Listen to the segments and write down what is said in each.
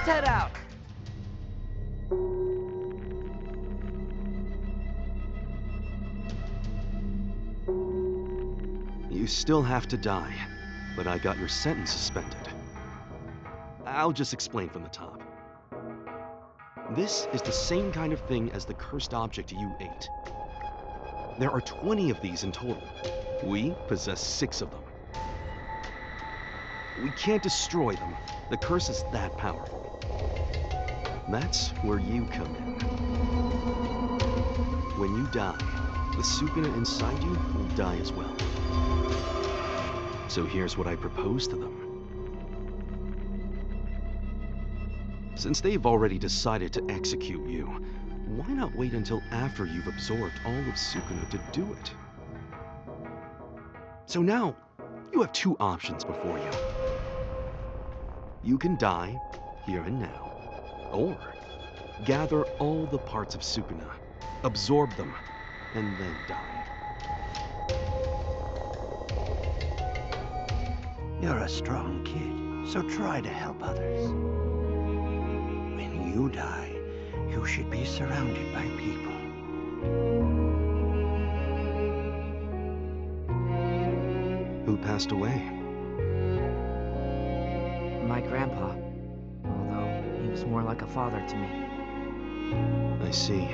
Let's head out! You still have to die, but I got your sentence suspended. I'll just explain from the top. This is the same kind of thing as the cursed object you ate. There are 20 of these in total. We possess 6 of them. We can't destroy them. The curse is that powerful. That's where you come in. When you die, the Sukuna inside you will die as well. So here's what I propose to them. Since they've already decided to execute you, why not wait until after you've absorbed all of Sukuna to do it? So now, you have 2 options before you. You can die, here and now, or gather all the parts of Sukuna, absorb them, and then die. You're a strong kid, so try to help others. When you die, you should be surrounded by people. Who passed away? My grandpa. Although, he was more like a father to me. I see.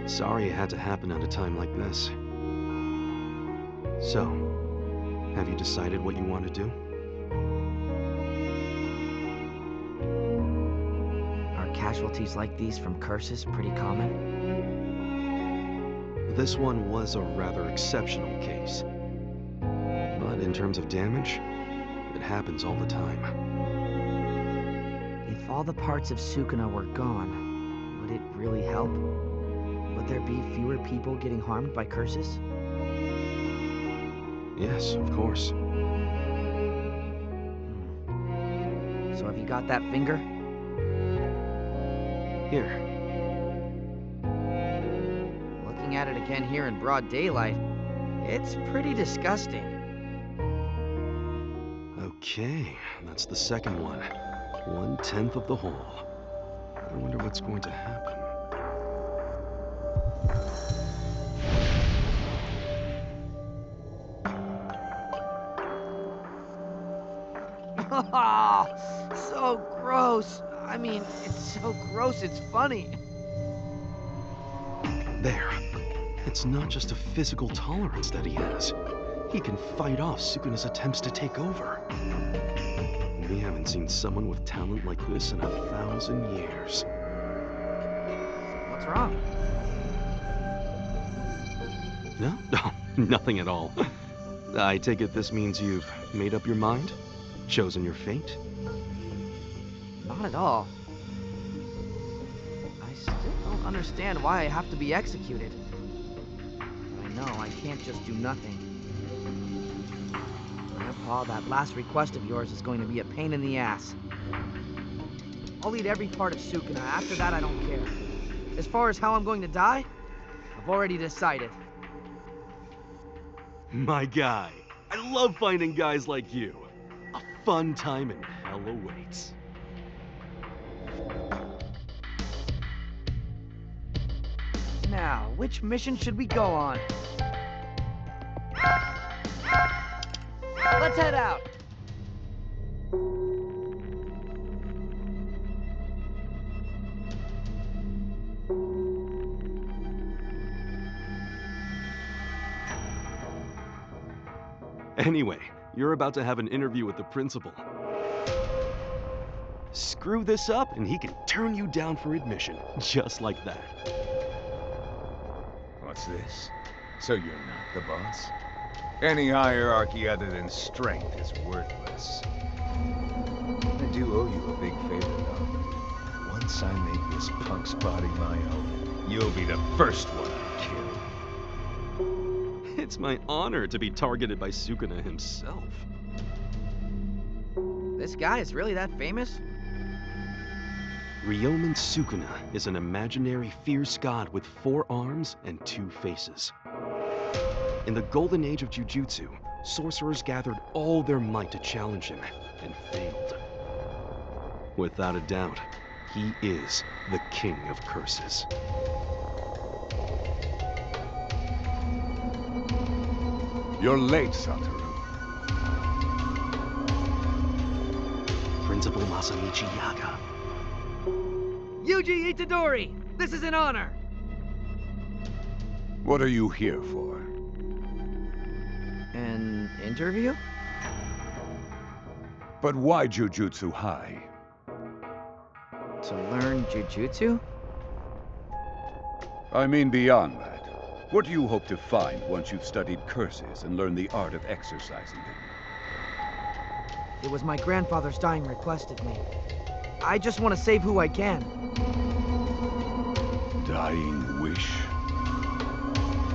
Sorry it had to happen at a time like this. So, have you decided what you want to do? Are casualties like these from curses pretty common? This one was a rather exceptional case. But in terms of damage, it happens all the time. If all the parts of Sukuna were gone, would it really help? Would there be fewer people getting harmed by curses? Yes, of course. So have you got that finger? Here. Looking at it again here in broad daylight, it's pretty disgusting. Okay, that's the second one. 1/10 of the whole. I wonder what's going to happen. So gross. I mean, it's so gross, it's funny. There. It's not just a physical tolerance that he has. He can fight off Sukuna's attempts to take over. We haven't seen someone with talent like this in 1,000 years. What's wrong? No? No, nothing at all. I take it this means you've made up your mind? Chosen your fate? Not at all. I still don't understand why I have to be executed. I know I can't just do nothing. Grandpa, that last request of yours is going to be a pain in the ass. I'll eat every part of Sukuna. After that, I don't care. As far as how I'm going to die, I've already decided. My guy. I love finding guys like you. A fun time in hell awaits. Now, which mission should we go on? Let's head out! Anyway, you're about to have an interview with the principal. Screw this up and he can turn you down for admission, just like that. What's this? So you're not the boss? Any hierarchy other than strength is worthless. I do owe you a big favor, though. Once I make this punk's body my own, you'll be the first one I kill. It's my honor to be targeted by Sukuna himself. This guy is really that famous? Ryomen Sukuna is an imaginary fierce god with 4 arms and 2 faces. In the golden age of Jujutsu, sorcerers gathered all their might to challenge him, and failed. Without a doubt, he is the king of curses. You're late, Satoru. Principal Masamichi Yaga. Yuji Itadori! This is an honor! What are you here for? An interview? But why Jujutsu High? To learn Jujutsu? I mean beyond that. What do you hope to find once you've studied curses and learned the art of exercising them? It was my grandfather's dying request of me. I just want to save who I can. Dying wish?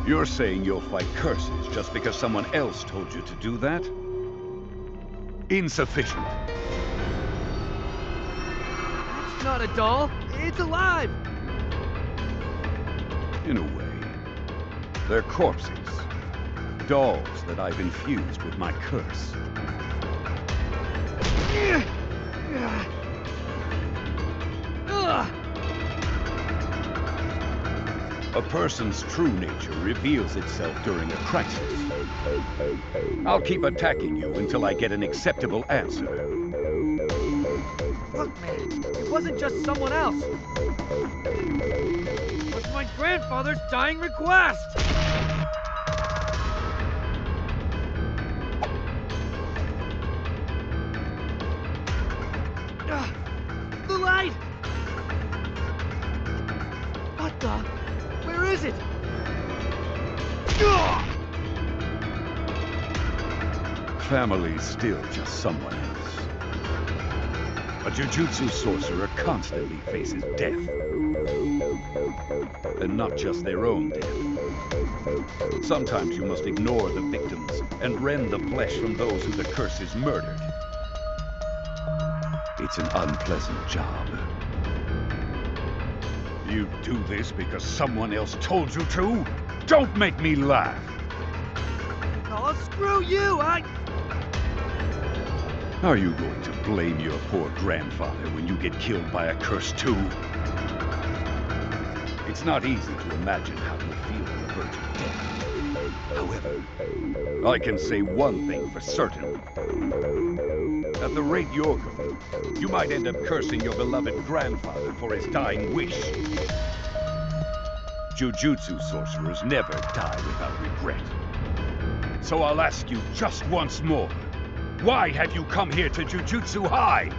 You're saying you'll fight curses just because someone else told you to do that? Insufficient. It's not a doll. It's alive! In a way. They're corpses. Dolls that I've infused with my curse. A person's true nature reveals itself during a crisis. I'll keep attacking you until I get an acceptable answer. Look, man, it wasn't just someone else. It was my grandfather's dying request! The light! What the? Where is it? Family's still just someone else. A Jujutsu sorcerer constantly faces death. And not just their own death. Sometimes you must ignore the victims and rend the flesh from those who the curse is murdered. It's an unpleasant job. You do this because someone else told you to? Don't make me laugh! Oh, screw you! Are you going to blame your poor grandfather when you get killed by a curse too? It's not easy to imagine how you feel on the verge of death. However, I can say one thing for certain. At the rate you're going, you might end up cursing your beloved grandfather for his dying wish. Jujutsu sorcerers never die without regret. So I'll ask you just once more. Why have you come here to Jujutsu High?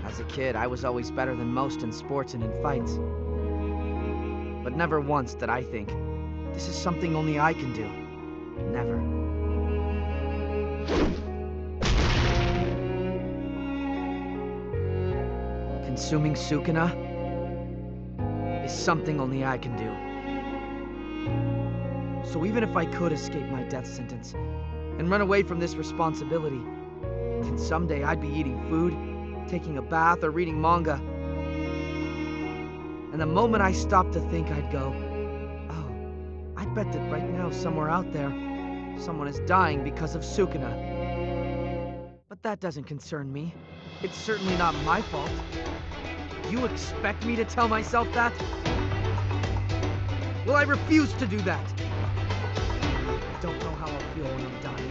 As a kid, I was always better than most in sports and in fights. But never once did I think, this is something only I can do. Never. Consuming Sukuna is something only I can do. So even if I could escape my death sentence and run away from this responsibility, then someday I'd be eating food, taking a bath, or reading manga. And the moment I stopped to think, I'd go, oh, I bet that right now somewhere out there, someone is dying because of Sukuna. But that doesn't concern me. It's certainly not my fault. You expect me to tell myself that? Well, I refuse to do that. I don't know how I'll feel when I'm dying,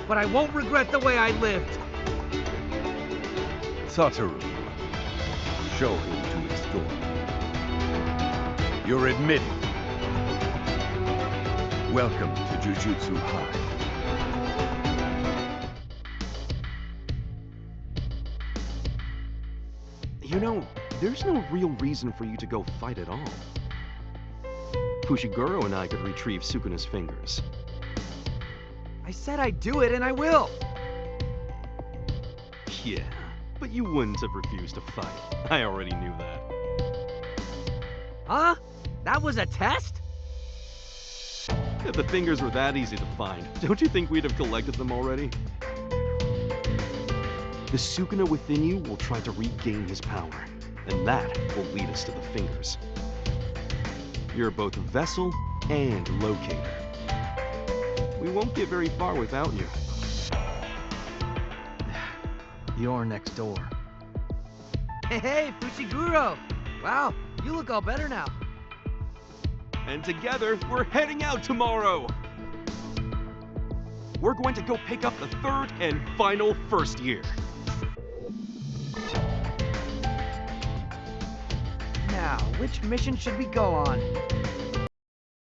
but I won't regret the way I lived. Satoru, show him to his door. You're admitted. Welcome to Jujutsu High. You know, there's no real reason for you to go fight at all. Fushiguro and I could retrieve Sukuna's fingers. I said I'd do it, and I will. Yeah, but you wouldn't have refused to fight. I already knew that. Huh? That was a test? If the fingers were that easy to find, don't you think we'd have collected them already? The Sukuna within you will try to regain his power, and that will lead us to the fingers. You're both vessel and locator. We won't get very far without you. You're next door. Hey, Fushiguro! Wow, you look all better now. And together, we're heading out tomorrow! We're going to go pick up the third and final first year. Now, which mission should we go on?